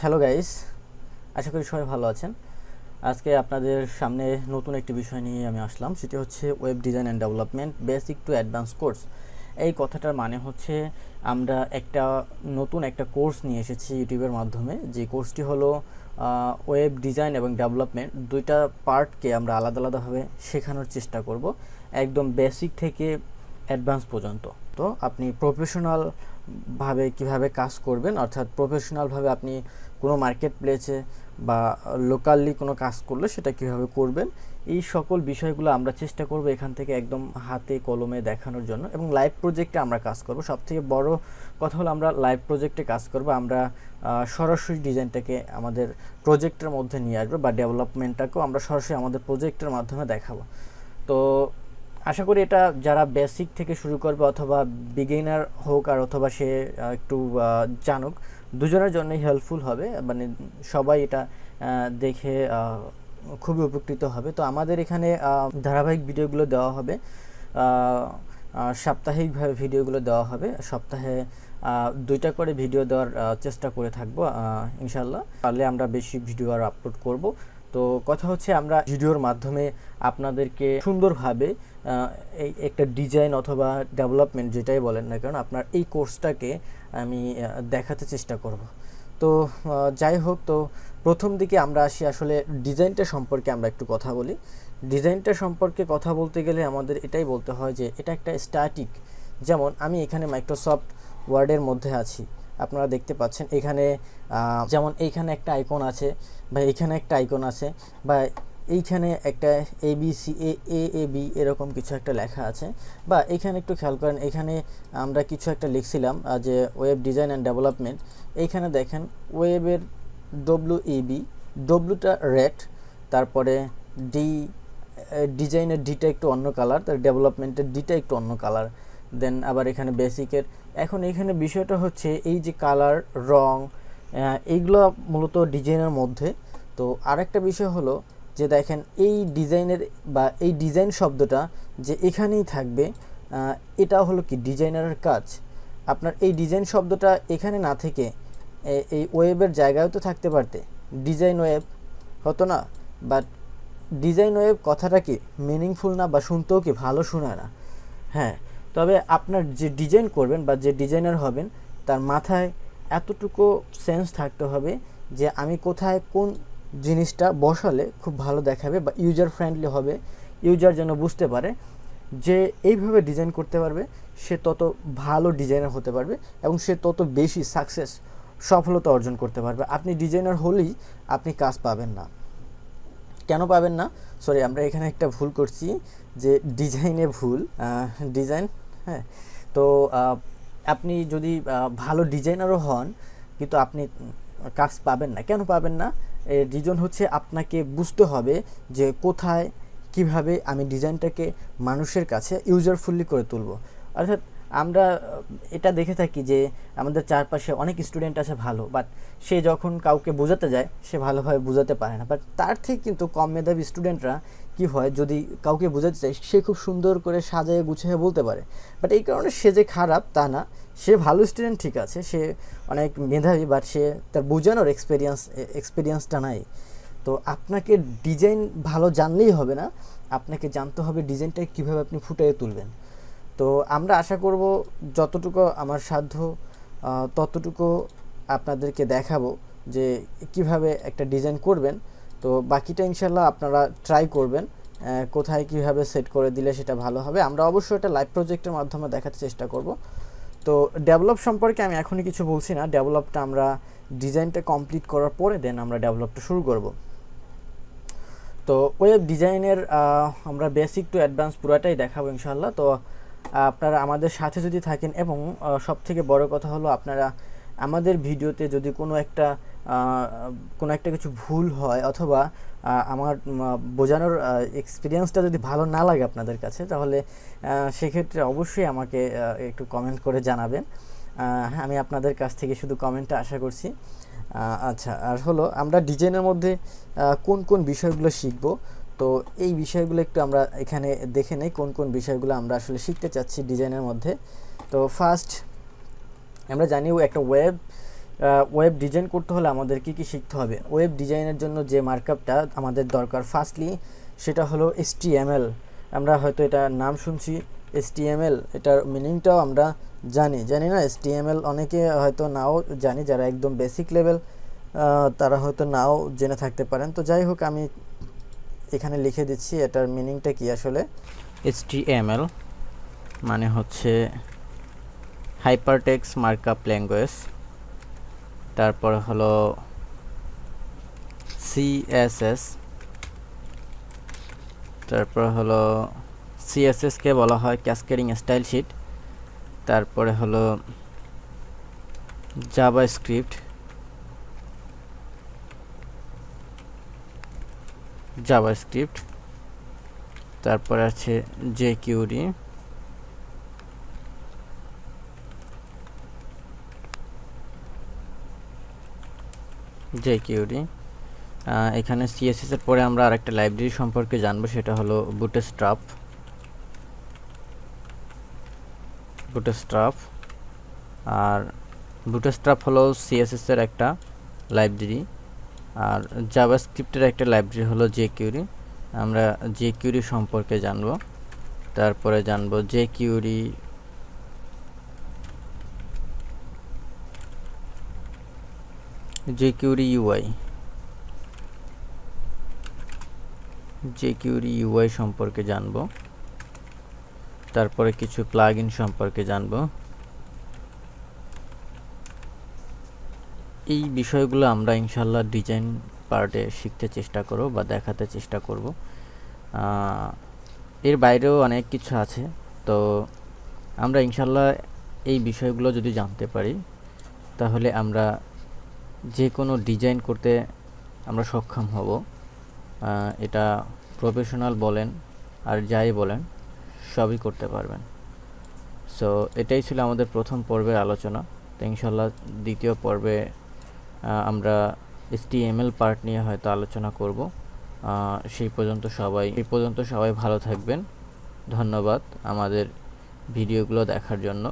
Hello guys, আশা করি সবাই ভালো আছেন। আজকে আপনাদের সামনে নতুন একটি বিষয় নিয়ে আমি আসলাম, সেটি হচ্ছে web design and development basic to advance course. এই কথাটার মানে হচ্ছে আমরা নতুন একটা কোর্স নিয়ে এসেছি ইউটিউবের মাধ্যমে, যে কোর্সটি হলো ওয়েব ডিজাইন এবং ডেভেলপমেন্ট। দুইটা পার্টকে আমরা আলাদা আলাদাভাবে শেখানোর চেষ্টা করব, একদম বেসিক থেকে অ্যাডভান্স পর্যন্ত। তো আপনি প্রফেশনালভাবে কিভাবে কাজ করবেন, অর্থাৎ প্রফেশনালভাবে আপনি কোনো মার্কেট প্লেসে বা লোকালি কোনো কাজ করলে সেটা কীভাবে করবেন, এই সকল বিষয়গুলো আমরা চেষ্টা করব এখান থেকে একদম হাতে কলমে দেখানোর জন্য। এবং লাইভ প্রজেক্টে আমরা কাজ করব। সবথেকে বড় কথা হলো আমরা লাইভ প্রজেক্টে কাজ করব। আমরা সরাসরি ডিজাইনটাকে আমাদের প্রজেক্টের মধ্যে নিয়ে আসবো, বা ডেভেলপমেন্টটাকেও আমরা সরাসরি আমাদের প্রজেক্টের মাধ্যমে দেখাবো। তো আশা করি এটা যারা বেসিক থেকে শুরু করবে, অথবা বিগিনার হোক আর অথবা সে একটু জানুক, দুজনের জন্যই হেল্পফুল হবে। মানে সবাই এটা দেখে খুবই উপকৃত হবে। তো আমাদের এখানে ধারাবাহিক ভিডিওগুলো দেওয়া হবে, সাপ্তাহিকভাবে ভিডিওগুলো দেওয়া হবে। সপ্তাহে 2টা করে ভিডিও দেওয়ার চেষ্টা করে থাকবো ইনশাল্লাহ। পারলে আমরা বেশি ভিডিও আর আপলোড করব। তো কথা হচ্ছে আমরা ভিডিওর মাধ্যমে আপনাদেরকে সুন্দরভাবে এই একটা ডিজাইন অথবা ডেভেলপমেন্ট যেটাই বলেন না কারণ আপনার এই কোর্সটাকে আমি দেখাতে চেষ্টা করব। তো যাই হোক, তো প্রথম দিকে আমরা আসি আসলে ডিজাইনটা সম্পর্কে আমরা একটু কথা বলি। ডিজাইনটা সম্পর্কে কথা বলতে গেলে আমাদের এটাই বলতে হয় যে এটা একটা স্ট্যাটিক। যেমন আমি এখানে মাইক্রোসফট ওয়ার্ডের মধ্যে আছি, আপনারা দেখতে পাচ্ছেন এখানে যেমন এইখানে একটা আইকন আছে, বা এইখানে একটা আইকন আছে, বা এইখানে একটা ABC AAB এরকম কিছু একটা লেখা আছে। বা এইখানে একটু খেয়াল করেন, এখানে আমরা কিছু একটা লিখছিলাম যে ওয়েব ডিজাইন অ্যান্ড ডেভেলপমেন্ট। এইখানে দেখেন ওয়েবের WEB, ডব্লুটা রেড, তারপরে ডিজাইনের ডিটা একটু অন্য কালার, তার ডেভেলপমেন্টের ডিটা একটু অন্য কালার, দেন আবার এখানে বেসিকের। এখন এখানে বিষয়টা হচ্ছে এই যে কালার, রং, এইগুলো মূলত ডিজাইনের মধ্যে। তো আরেকটা বিষয় হলো যে দেখেন এই ডিজাইনের বা এই ডিজাইন শব্দটা যে এখানেই থাকবে, এটা হলো কি ডিজাইনারের কাজ। আপনার এই ডিজাইন শব্দটা এখানে না থেকে এই ওয়েবের জায়গায়ও তো থাকতে পারতে, ডিজাইন ওয়েব হতো না। বাট ডিজাইন ওয়েব কথাটা কি মিনিংফুল না, বা শুনতেও কি ভালো শোনায় না। হ্যাঁ, তবে আপনার যে ডিজাইন করবেন বা যে ডিজাইনার হবেন তার মাথায় এতটুকু সেন্স থাকতে হবে যে আমি কোথায় কোন জিনিসটা বসালে খুব ভালো দেখাবে বা ইউজার ফ্রেন্ডলি হবে, ইউজার যেন বুঝতে পারে যে এইভাবে ডিজাইন করতে পারবে, সে তত ভালো ডিজাইনার হতে পারবে এবং সে তত বেশি সফলতা অর্জন করতে পারবে। আপনি ডিজাইনার হলেই আপনি কাজ পাবেন না। কেন পাবেন না? সরি, আমরা এখানে একটা ভুল করছি, যে ডিজাইনে ভুল, ডিজাইন। হ্যাঁ, তো আপনি যদি ভালো ডিজাইনারও হন, কিন্তু আপনি কাজ পাবেন না। কেন পাবেন না? এর রিজন হচ্ছে আপনাকে বুঝতে হবে যে কোথায় কিভাবে আমি ডিজাইনটাকে মানুষের কাছে ইউজারফুলি করে তুলব। অর্থাৎ আমরা এটা দেখে থাকি যে আমাদের চারপাশে অনেক স্টুডেন্ট আছে ভালো, বাট সে যখন কাউকে বোঝাতে যায় সে ভালোভাবে বোঝাতে পারে না। বাট তার থেকে কিন্তু কম মেধাবী স্টুডেন্টরা কি হয়, যদি কাউকে বোঝাতে চায় সে খুব সুন্দর করে সাজায় গুছিয়ে বলতে পারে। বাট এই কারণে সে যে খারাপ তা না, সে ভালো স্টুডেন্ট ঠিক আছে, সে অনেক মেধাবী, বাট সে তার বোঝানোর এক্সপিরিয়েন্সটা নাই। তো আপনাকে ডিজাইন ভালো জানলেই হবে না, আপনাকে জানতে হবে ডিজাইনটা কীভাবে আপনি ফুটিয়ে তুলবেন। তো আমরা আশা করব যতটুকু আমার সাধ্য ততটুকু আপনাদেরকে দেখাবো যে কিভাবে একটা ডিজাইন করবেন। তো বাকিটা ইনশাল্লাহ আপনারা ট্রাই করবেন, কোথায় কিভাবে সেট করে দিলে সেটা ভালো হবে। আমরা অবশ্যই এটা লাইভ প্রজেক্টের মাধ্যমে দেখাতে চেষ্টা করব। তো ডেভেলপ সম্পর্কে আমি এখনই কিছু বলছি না, ডেভেলপটা আমরা ডিজাইনটা কমপ্লিট করার পরে দেন আমরা ডেভেলপটা শুরু করব। তো ওয়েব ডিজাইনের আমরা বেসিক টু অ্যাডভান্স পুরোটাই দেখাবো ইনশাল্লাহ। তো আপনারা আমাদের সাথে যদি থাকেন, এবং সবথেকে বড় কথা হলো আপনারা আমাদের ভিডিওতে যদি কোনো একটা কিছু ভুল হয়, অথবা আমার বোঝানোর এক্সপিরিয়েন্সটা যদি ভালো না লাগে আপনাদের কাছে, তাহলে সেক্ষেত্রে অবশ্যই আমাকে একটু কমেন্ট করে জানাবেন। আমি আপনাদের কাছ থেকে শুধু কমেন্টটা আশা করছি। আচ্ছা, আর হলো আমরা ডিজাইনের মধ্যে কোন কোন বিষয়গুলো শিখব, তো এই বিষয়গুলো একটু আমরা এখানে দেখে নেই, কোন কোন বিষয়গুলো আমরা আসলে শিখতে চাচ্ছি ডিজাইনের মধ্যে। তো ফার্স্ট আমরা জানি একটা ওয়েব ওয়েব ডিজাইন করতে হলে আমাদের কি কি শিখতে হবে? ওয়েব ডিজাইনের জন্য যে মার্কআপটা আমাদের দরকার ফার্স্টলি সেটা হলো HTML। আমরা হয়তো এটা নাম শুনছি HTML, এটার মিনিংটাও আমরা জানি না। HTML অনেকে হয়তো নাও জানি, যারা একদম বেসিক লেভেল তারা হয়তো নাও জেনে থাকতে পারেন। তো যাই হোক, আমি এখানে লিখে দিচ্ছি এটার মিনিংটা কি আসলে। HTML মানে হচ্ছে হাইপারটেক্সট মার্কআপ ল্যাঙ্গুয়েজ। তারপর হলো CSS, তারপর হলো CSS কে বলা হয় ক্যাসকেডিং স্টাইল শিট। তারপরে হলো জাভাস্ক্রিপ্ট, তারপরে আছে jQuery, এখানে CSS এর পরে আমরা আরেকটা লাইব্রেরি সম্পর্কে জানবো, সেটা হলো বুটস্ট্র্যাপ। আর বুটস্ট্র্যাপ হলো CSS এর একটা লাইব্রেরি, আর জাভাস্ক্রিপ্টের একটা লাইব্রেরি হলো jQuery। আমরা jQuery সম্পর্কে জানবো। তারপরে জানবো jQuery UI সম্পর্কে জানবো। তারপরে কিছু প্লাগইন সম্পর্কে জানবো। এই বিষয়গুলো আমরা ইনশাল্লাহ ডিজাইন পার্টে শিখতে চেষ্টা করব বা দেখাতে চেষ্টা করব। এর বাইরেও অনেক কিছু আছে, তো আমরা ইনশাল্লাহ এই বিষয়গুলো যদি জানতে পারি তাহলে আমরা যে কোনো ডিজাইন করতে আমরা সক্ষম হব। এটা প্রফেশনাল বলেন আর যাই বলেন সবই করতে পারবেন। সো এটাই ছিল আমাদের প্রথম পর্বের আলোচনা। তো ইনশাল্লাহ দ্বিতীয় পর্বে আমরা HTML পার্ট নিয়ে হয়তো আলোচনা করব। সেই পর্যন্ত সবাই ভালো থাকবেন। ধন্যবাদ আমাদের ভিডিওগুলো দেখার জন্য।